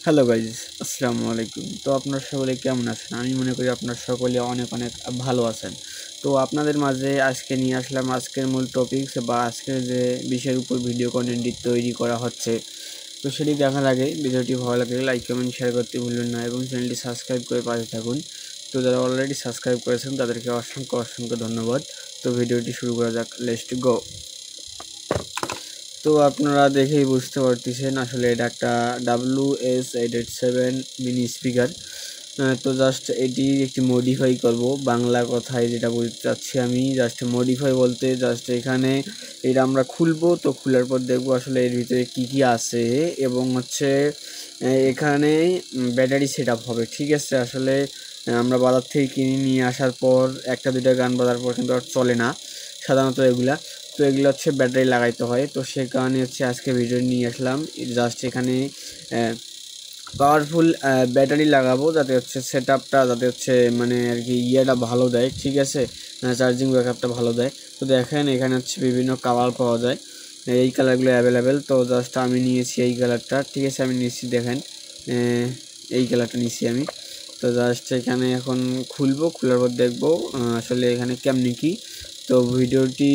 Hello guys, আসসালামু আলাইকুম। তো আপনার সকলে কেমন আছেন? আমি মনে করি আপনার সকলে অনেক অনেক ভালো আছেন। তো আপনাদের মাঝে আজকে নিয়ে আসলাম আজকের মূল টপিকস বা আজকের যে বিষয়ের উপর ভিডিও কন্টেন্টটি তৈরি করা হচ্ছে। তো সেটি দেখার আগে ভিডিওটি ভালো লাগলে লাইক কমেন্ট শেয়ার করতে ভুলবেন না এবং চ্যানেলটি সাবস্ক্রাইব করে পাশে থাকুন। তো যারা অলরেডি সাবস্ক্রাইব করেছেন তাদেরকে অসংখ্য অসংখ্য ধন্যবাদ। তো ভিডিওটি শুরু করা যাক, লেটস গো। তো আপনারা দেখেই বুঝতে পারতেছেন আসলে এটা একটা WS887 মিনি স্পিকার। তো জাস্ট এটি একটি মডিফাই করব, বাংলা কথায় যেটা বলতে চাচ্ছি আমি। জাস্ট মডিফাই বলতে জাস্ট এখানে এটা আমরা খুলবো, তো খোলার পর দেখবো আসলে এর ভিতরে কি কি আছে এবং হচ্ছে এখানে ব্যাটারি সেট আপ হবে। ঠিক আছে, আসলে আমরা বাজার থেকে কিনে নিয়ে আসার পর একটা দুইটা গান বাজার পর কিন্তু আর চলে না সাধারণত এগুলা। তো এগুলো হচ্ছে ব্যাটারি লাগাইতে হয়, তো সে কারণে হচ্ছে আজকে ভিডিও নিয়ে আসলাম। জাস্ট এখানে পাওয়ারফুল ব্যাটারি লাগাবো যাতে হচ্ছে সেট আপটা যাতে হচ্ছে মানে আর কি ইয়েটা ভালো দেয়। ঠিক আছে, চার্জিং ব্যাকআপটা ভালো দেয়। তো দেখেন এখানে হচ্ছে বিভিন্ন কালার পাওয়া যায়, এই কালারগুলো অ্যাভেলেবেল। তো জাস্ট আমি নিয়েছি এই কালারটা। ঠিক আছে, আমি নিয়েছি, দেখেন এই কালারটা নিয়েছি আমি। তো জাস্ট এখানে এখন খুলবো, খোলার পর দেখবো আসলে এখানে কেমনি কি। তো ভিডিওটি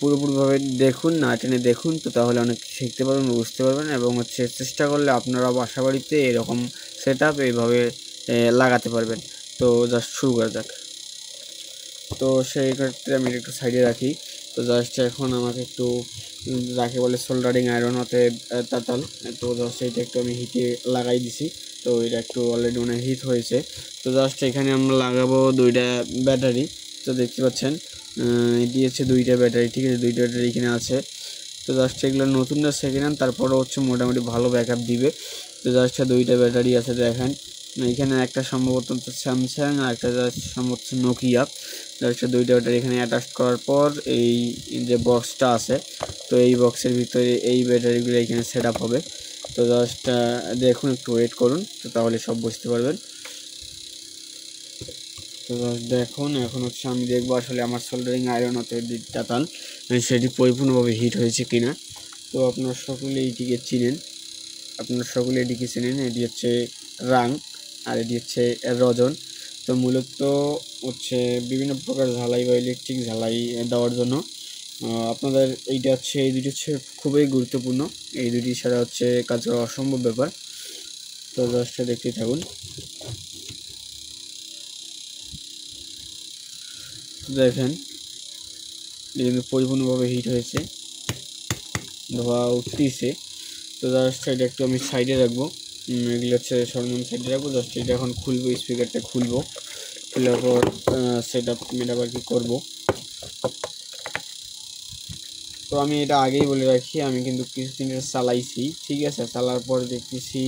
পুরোপুরিভাবে দেখুন, না টেনে দেখুন, তো তাহলে অনেক শিখতে পারবেন, বুঝতে পারবেন এবং হচ্ছে চেষ্টা করলে আপনারা বাসা বাড়িতে এরকম সেট আপ এইভাবে লাগাতে পারবেন। তো জাস্ট শুরু করা যাক। তো সেই ক্ষেত্রে আমি একটু সাইডে রাখি। তো জাস্ট এখন আমাকে একটু যাকে বলে সোল্ডারিং আয়রন অতএব তাতাল। তো জাস্ট এইটা একটু আমি হিটে লাগাই দিছি। তো এটা একটু অলরেডি অনেক হিট হয়েছে। তো জাস্ট এখানে আমরা লাগাবো দুইটা ব্যাটারি। তো দেখতে পাচ্ছেন এটি হচ্ছে দুইটা ব্যাটারি। ঠিক আছে, দুইটা ব্যাটারি এখানে আছে। তো জাস্ট এগুলো নতুন না সেকেন্ড হ্যান্ড, তারপরেও হচ্ছে মোটামুটি ভালো ব্যাকআপ দিবে। তো জাস্ট দুইটা ব্যাটারি আছে দেখেন। এখানে একটা সম্ভবত স্যামসাং আর একটা সম্ভবত নোকিয়া। জাস্ট দুইটা ব্যাটারি এখানে অ্যাটাচ করার পর এই যে বক্সটা আছে, তো এই বক্সের ভিতরে এই ব্যাটারিগুলো এখানে সেট আপ হবে। তো জাস্ট দেখুন, একটু ওয়েট করুন, তো তাহলে সব বুঝতে পারবেন। তো দেখুন এখন হচ্ছে আমি দেখবো আসলে আমার সোল্ডারিং আয়রন অত তাতাল সেটি পরিপূর্ণভাবে হিট হয়েছে কিনা। তো আপনারা সকলে এইটিকে চিনেন, এটি হচ্ছে রাং আর এটি হচ্ছে রজন। তো মূলত হচ্ছে বিভিন্ন প্রকার ঝালাই বা ইলেকট্রিক ঝালাই দেওয়ার জন্য আপনাদের এইটা হচ্ছে এই দুটি হচ্ছে খুবই গুরুত্বপূর্ণ। এই দুটি ছাড়া হচ্ছে কাজ করা অসম্ভব ব্যাপার। তো জাস্ট দেখতেই থাকুন। দেখেন কিন্তু পরিপূর্ণভাবে হিট হয়েছে, ধোয়া উঠতেছে। তো জাস্ট এটা একটু আমি সাইডে রাখবো, এগুলো হচ্ছে সরঞ্জাম সাইডে রাখবো। জাস্ট এটা এখন খুলবো, স্পিকারটা খুলবো, খোলার পর সেট আপ মেট আর কি করবো। তো আমি এটা আগেই বলে রাখি, আমি কিন্তু কিছুদিন এটা চালাইছি। ঠিক আছে, চালার পর দেখতেছি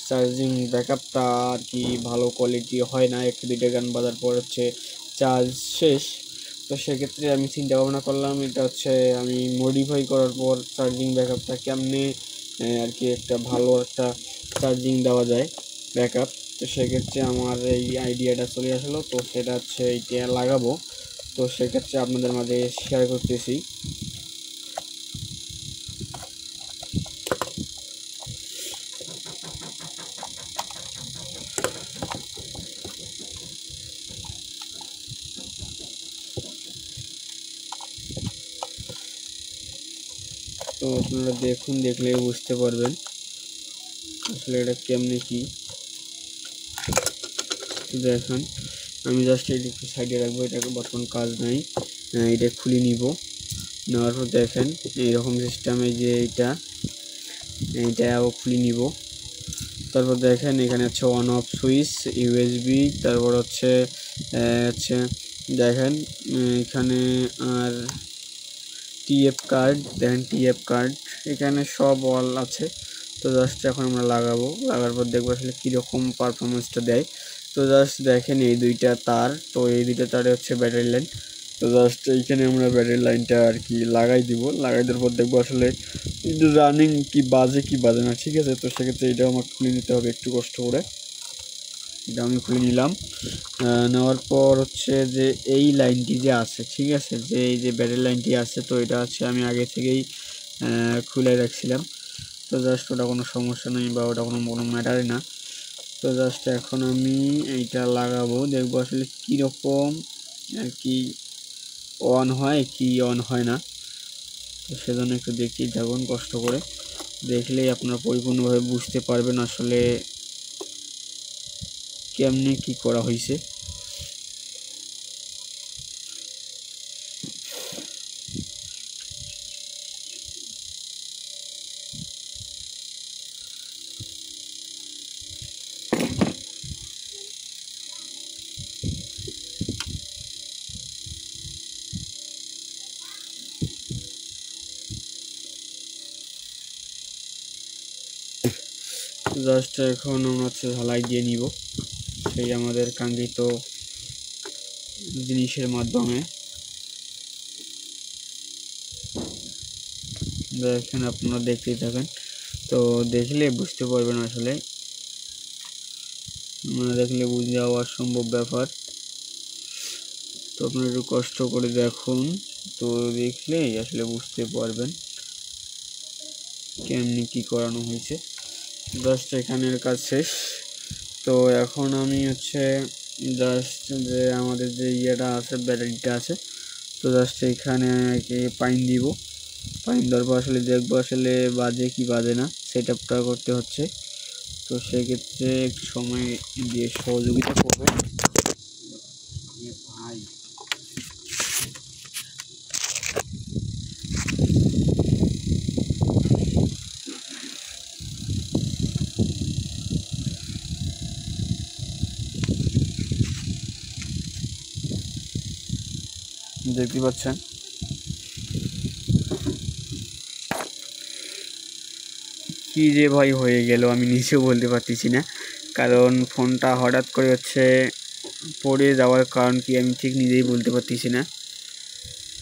চার্জিং ব্যাকআপটা আর কি ভালো কোয়ালিটি হয় না, একটু দুইটা গান বাজার পর হচ্ছে চার্জ শেষ। তো সেক্ষেত্রে আমি চিন্তা ভাবনা করলাম এটা হচ্ছে আমি মডিফাই করার পর চার্জিং ব্যাকআপটা কেমনে আর কি একটা ভালো একটা চার্জিং দেওয়া যায় ব্যাকআপ। তো সেক্ষেত্রে আমার এই আইডিয়াটা চলে আসলো, তো সেটা হচ্ছে এইটা লাগাবো। তো সেক্ষেত্রে আপনাদের মাঝে শেয়ার করতেছি। তো আপনারা দেখুন, দেখলে বুঝতে পারবেন আসলে এটা কেমনে কি। দেখেন আমি জাস্ট এটা একটু সাইডে রাখবো, এটাকে বর্তমান কাজ নাই। এটা খুলে নিব, নেওয়ার পর দেখেন এইরকম সিস্টেমে যে এইটাও খুলে নিব। তারপর দেখেন এখানে হচ্ছে অন অফ সুইচ, ইউএসবি, তারপর হচ্ছে দেখেন এখানে আর টিএফ কার্ড, দেখেন টিএফ কার্ড এখানে সব অল আছে। তো জাস্ট এখন আমরা লাগাবো, লাগার পর দেখবো আসলে কীরকম পারফরমেন্সটা দেয়। তো জাস্ট দেখেন এই দুইটা তার, তো এই দুইটা তারে হচ্ছে ব্যাটারি লাইন। তো জাস্ট এইখানে আমরা ব্যাটারি লাইনটা আর কি লাগাই দিব, লাগাই দেওয়ার পর দেখবো আসলে রানিং কি বাজে না। ঠিক আছে, তো সেক্ষেত্রে এটাও আমাকে খুলে নিতে হবে একটু কষ্ট করে। এটা আমি খুলে নিলাম, নেওয়ার পর হচ্ছে যে এই লাইনটি যে আছে, ঠিক আছে, যে এই যে ব্যাটারি লাইনটি আছে, তো এটা হচ্ছে আমি আগে থেকেই খুলে রাখছিলাম। তো তো জাস্ট ওটা কোনো সমস্যা নেই বা ওটা কোনো ম্যাটারই না। তো জাস্ট এখন আমি এইটা লাগাবো, দেখবো আসলে কীরকম আর কি অন হয় কি অন হয় না। তো সেজন্য একটু দেখতেই থাকুন, কষ্ট করে দেখলেই আপনারা পরিপূর্ণভাবে বুঝতে পারবেন আসলে কেমনে কি করা হয়েছে। জাস্ট এখন আমরা হচ্ছে ঢালাই দিয়ে নিব সেই আমাদের কাঙ্ক্ষিত জিনিসের মাধ্যমে। দেখেন আপনারা দেখতেই থাকেন, তো দেখলে বুঝতে পারবেন আসলে, দেখলে বুঝে যাওয়া অসম্ভব ব্যাপার। তো আপনারা একটু কষ্ট করে দেখুন, তো দেখলেই আসলে বুঝতে পারবেন কেমনি কি করানো হয়েছে। জাস্ট এখানের কাজ শেষ। তো এখন আমি হচ্ছে জাস্ট যে আমাদের যে ইয়েটা আছে, ব্যাটারিটা আছে, তো জাস্ট এখানে আর কি পাইন দিব। পাইন দেওয়ার পর আসলে দেখবো আসলে বাজে কি বাজে না, সেট আপটা করতে হচ্ছে। তো সেক্ষেত্রে একটু সময় দিয়ে সহযোগিতা করবে ভাই। দেখতে পাচ্ছেন কি যে ভাই হয়ে গেল আমি নিজেও বলতে পারতেছি না, কারণ ফোনটা হঠাৎ করে হচ্ছে পড়ে যাওয়ার কারণ কি আমি ঠিক নিজেই বলতে পারতেছি না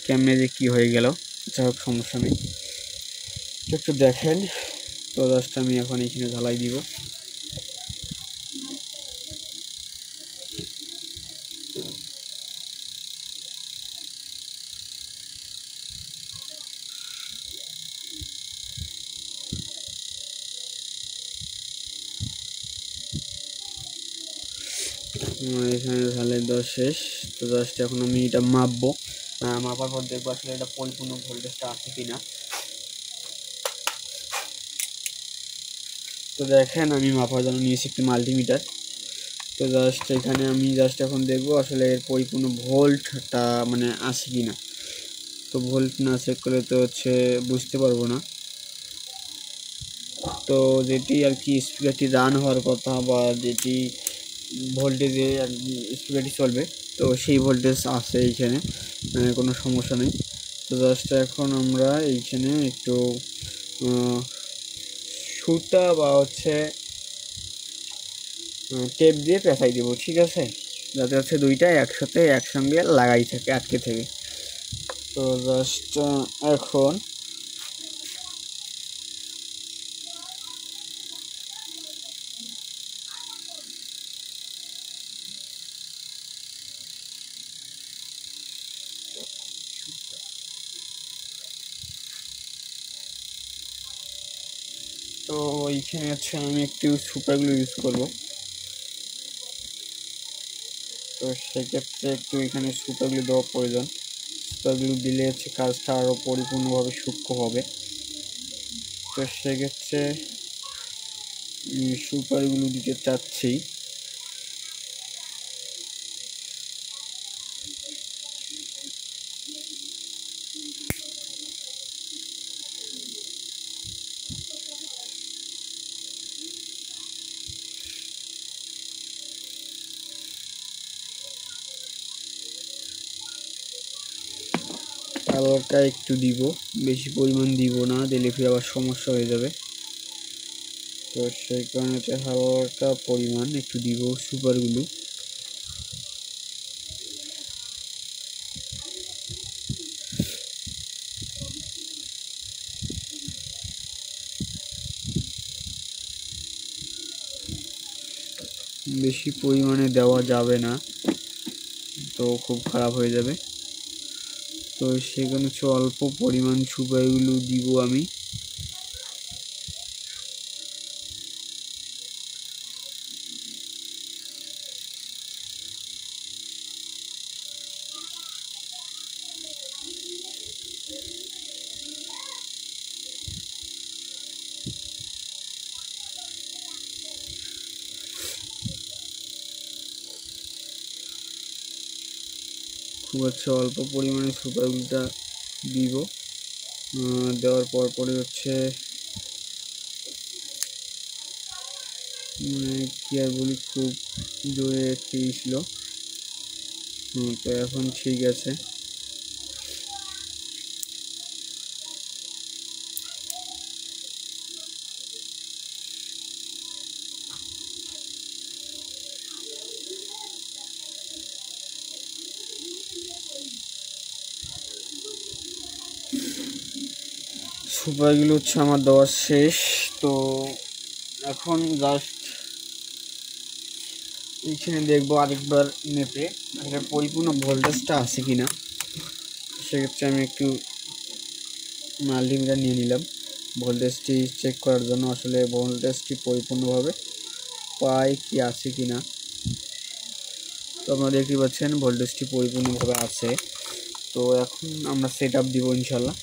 কেমনে যে কি হয়ে গেল। যাই হোক, সমস্যা নেই, একটু দেখেন। তো জাস্ট আমি এখন এখানে ঢালাই দিব। এখানে ঢালাই দেওয়া শেষ। তো জাস্ট এখন আমি এটা মাপবো, মাপার পর দেখবো আসলে এটা পরিপূর্ণ ভোল্টেজটা আছে কিনা। তো দেখেন আমি মাপার জন্য নিয়েছি একটি মাল্টিমিটার। তো জাস্ট এখানে আমি জাস্ট এখন দেখবো আসলে এর পরিপূর্ণ ভোল্টটা মানে আছে কিনা। তো ভোল্ট না চেক করলে তো হচ্ছে বুঝতে পারবো না। তো যেটি আর কি স্পিকারটি রান হওয়ার কথা বা যেটি ভোল্টেজে আর কি স্পিকারটি চলবে, তো সেই ভোল্টেজ আছে এইখানে, কোনো সমস্যা নেই। তো জাস্ট এখন আমরা এইখানে একটু সুতা বা হচ্ছে টেপ দিয়ে পেঁচাই দেবো, ঠিক আছে, যাতে হচ্ছে দুইটা একসাথে একসঙ্গে লাগাই থাকে, আটকে থাকে। তো জাস্ট এখন তো এইখানে হচ্ছে আমি একটু সুপারগুলো ইউজ করব। তো সেক্ষেত্রে একটু এখানে সুপারগুলো দেওয়া প্রয়োজন। সুপারগুলো দিলে হচ্ছে কাজটা আরও পরিপূর্ণভাবে সূক্ষ্ম হবে। তো সেক্ষেত্রে সুপারগুলো দিতে চাচ্ছি। হালকা একটু দিব, বেশি পরিমাণ দিব না, দিলে ফির আবার সমস্যা হয়ে যাবে। তো সেই কারণে হালকা পরিমাণ একটু দিব সুপারগুলো। বেশি পরিমাণে দেওয়া যাবে না, তো খুব খারাপ হয়ে যাবে। তো সেখানে হচ্ছে অল্প পরিমাণ সুপারগুলো দিব আমি। খুব হচ্ছে অল্প পরিমাণে সুপার গ্লুটা দিব। দেওয়ার পরে হচ্ছে কি আর বলি, খুব জোরে ছিল। তো এখন ঠিক আছে। সুপার গ্লু হচ্ছে আমার দেওয়া শেষ। তো এখন জাস্ট এইখানে দেখবো আরেকবার মেপে এটা পরিপূর্ণ ভোল্টেজটা আছে কিনা। সেক্ষেত্রে আমি একটু মাল্টিমিটার নিয়ে নিলাম ভোল্টেজটি চেক করার জন্য, আসলে ভোল্টেজটি পরিপূর্ণভাবে পাই কি আছে কিনা। তো আপনারা দেখতে পাচ্ছেন ভোল্টেজটি পরিপূর্ণভাবে আছে। তো এখন আমরা সেট আপ দিব ইনশাল্লাহ।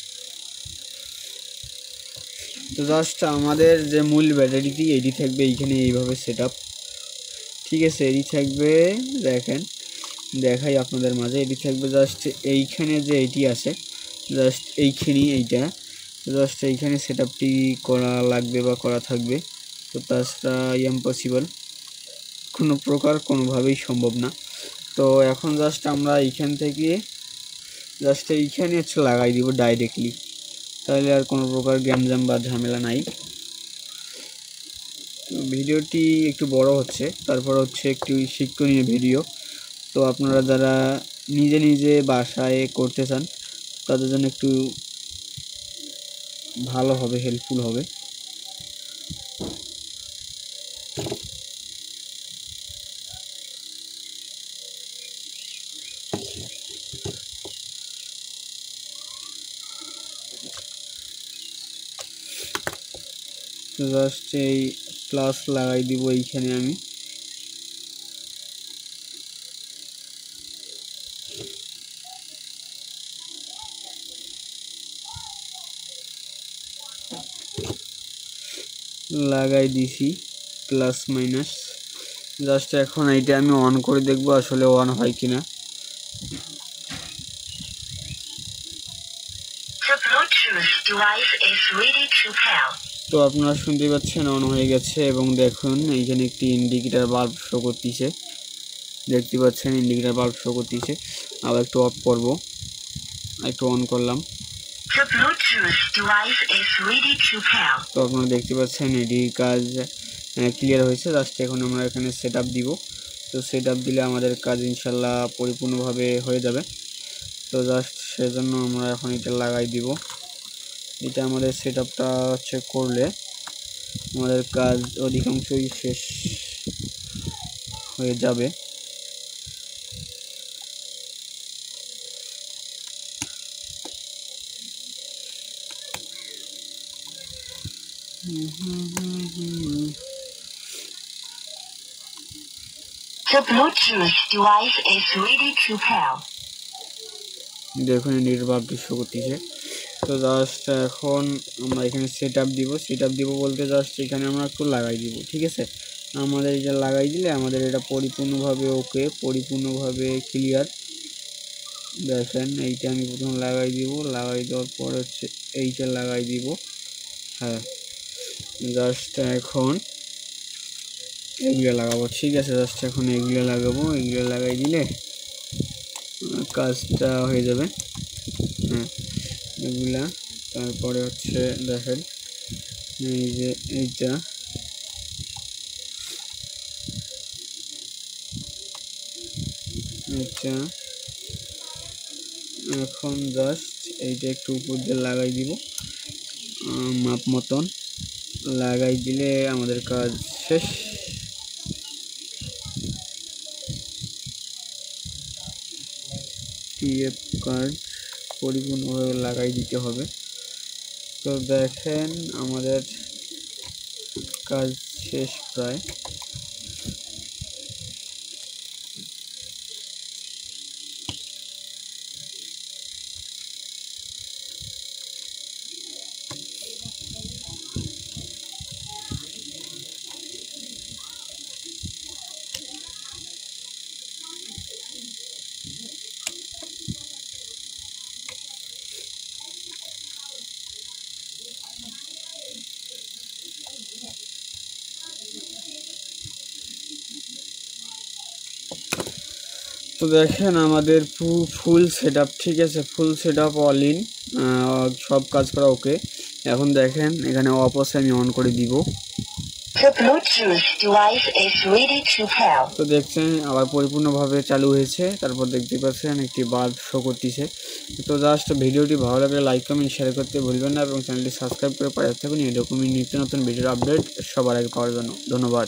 তো জাস্ট আমাদের যে মূল ব্যাটারিটি এটি থাকবে এইখানে এইভাবে সেট আপ, ঠিক আছে। এটি থাকবে, দেখেন দেখাই আপনাদের মাঝে, এটি থাকবে জাস্ট এইখানে যে এটি আছে জাস্ট এইখানেই, এইটা জাস্ট এইখানে সেট আপটি করা লাগবে বা করা থাকবে। তো তাছাড়া ইম্পসিবল, কোনোভাবেই সম্ভব না। তো এখন জাস্ট আমরা এইখান থেকে জাস্ট এইখানে হচ্ছে লাগাই দিব ডাইরেক্টলি, তাহলে আর কোনো প্রকার গ্যামজাম বা ঝামেলা নাই। ভিডিওটি একটু বড় হচ্ছে, তারপর হচ্ছে একটু শিক্ষণীয় ভিডিও। তো আপনারা যারা নিজে নিজে বাসায় করতে চান তাদের জন্য একটু ভালো হবে, হেল্পফুল হবে। তো জাস্ট এই প্লাস লাগাই দিব এইখানে আমি। লাগাই দিছি প্লাস মাইনাস। জাস্ট এখন এইটা আমি অন করে দেখবো আসলে অন হয় কিনা। তো আপনারা শুনতে পাচ্ছেন অন হয়ে গেছে, এবং দেখুন এইখানে একটি ইন্ডিকেটর বাল্ব শো করতেছে, দেখতে পাচ্ছেন ইন্ডিকেটর বাল্ব শো করতেছে। আবার একটু অফ করব, একটু অন করলাম। তো আপনারা দেখতে পাচ্ছেন এটি কাজ ক্লিয়ার হয়েছে। জাস্ট এখন আমরা এখানে সেট আপ দিব। তো সেট আপ দিলে আমাদের কাজ ইনশাল্লাহ পরিপূর্ণভাবে হয়ে যাবে। তো জাস্ট সেজন্য আমরা এখন এটা লাগাই দিব। এটা আমাদের সেট আপটা হচ্ছে করলে আমাদের কাজ অধিকাংশই শেষ হয়ে যাবে। দেখুন ইন্ডিকেটর বাল্বটি শো করতেছে। তো জাস্ট এখন আমরা এখানে সেট আপ দিব বলতে জাস্ট এখানে আমরা একটু লাগাই দিব, ঠিক আছে। আমাদের এটা লাগাই দিলে আমাদের এটা পরিপূর্ণভাবে ওকে, পরিপূর্ণভাবে ক্লিয়ার। দেখেন এইটা আমি প্রথম লাগাই দিব, লাগাই দেওয়ার পর হচ্ছে এইটা লাগাই দিব। হ্যাঁ, জাস্ট এখন এগুলো লাগাবো, ঠিক আছে। জাস্ট এখন এগুলো লাগাবো, এগুলো লাগাই দিলে কাজটা হয়ে যাবে। হ্যাঁ, এগুলা তারপরে হচ্ছে দেখেন এই যে এইটা এটা এখন জাস্ট এইটা একটু উপর দিয়ে লাগাই দিব, মাপ মতন লাগাই দিলে আমাদের কাজ শেষ। টিএফ কার্ড পরিপূর্ণভাবে লাগাই দিতে হবে। তো দেখেন আমাদের কাজ শেষ প্রায়। তো দেখেন আমাদের ফুল সেটআপ, ঠিক আছে, ফুল সেটআপ অল ইন, সব কাজ করা ওকে। এখন দেখেন এখানে অপস আমি অন করে দিব। তো দেখছেন আবার পরিপূর্ণভাবে চালু হয়েছে। তারপর দেখতে পাচ্ছেন একটি বাল্ব শো করতেছে। তো জাস্ট ভিডিওটি ভালো লাগলে লাইক কমেন্ট শেয়ার করতে ভুলবেন না এবং চ্যানেলটি সাবস্ক্রাইব করে পাশে থাকুন এরকমই নিত্য নতুন ভিডিওর আপডেট সবার আগে পাওয়ার জন্য। ধন্যবাদ।